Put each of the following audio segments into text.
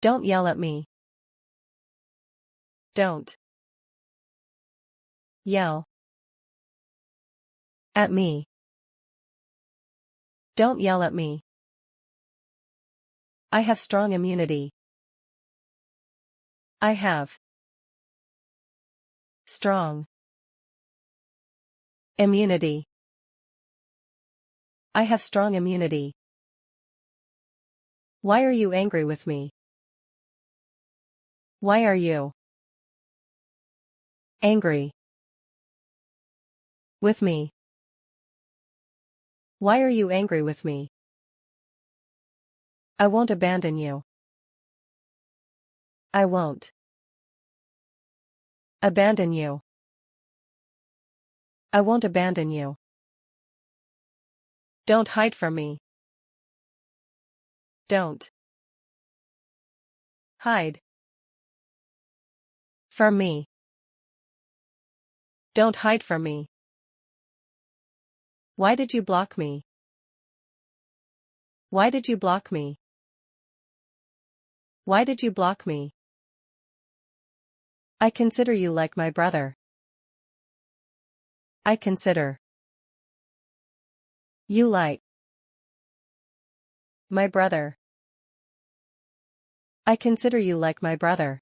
Don't yell at me. Don't yell at me. Don't yell at me. I have strong immunity. I have strong immunity. I have strong immunity. Why are you angry with me? Why are you angry with me? Why are you angry with me? I won't abandon you. I won't abandon you. I won't abandon you. Don't hide from me. Don't hide from me. Don't hide from me. Why did you block me? Why did you block me? Why did you block me? I consider you like my brother. I consider you like my brother. I consider you like my brother.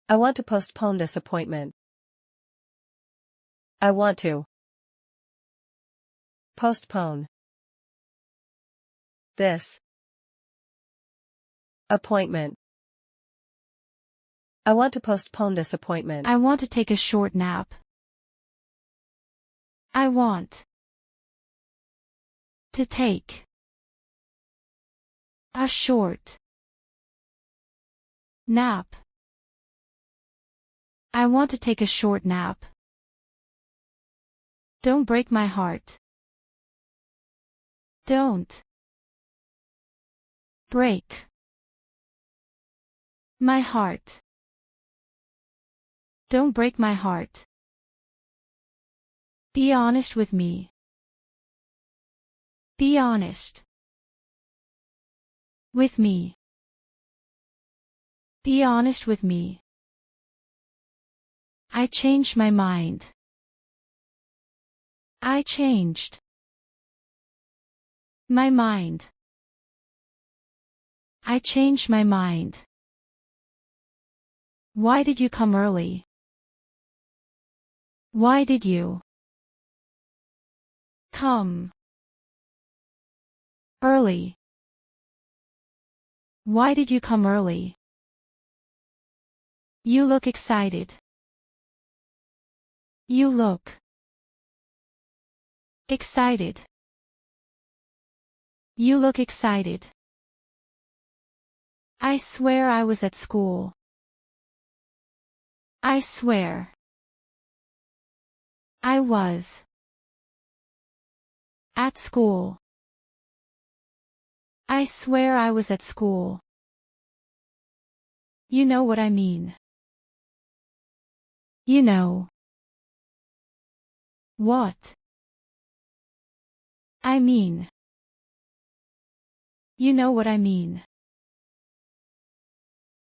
I want to postpone this appointment. I want to postpone this appointment. I want to postpone this appointment. I want to take a short nap. I want to take a short nap. I want to take a short nap. Don't break my heart. Don't break my heart. Don't break my heart. Be honest with me. Be honest with me. Be honest with me. I changed my mind. I changed my mind. I changed my mind. Why did you come early? Why did you come early? Why did you come early? You look excited. You look excited. You look excited. I swear I was at school. I swear I was at school. I swear I was at school. You know what I mean. You know what I mean. You know what I mean.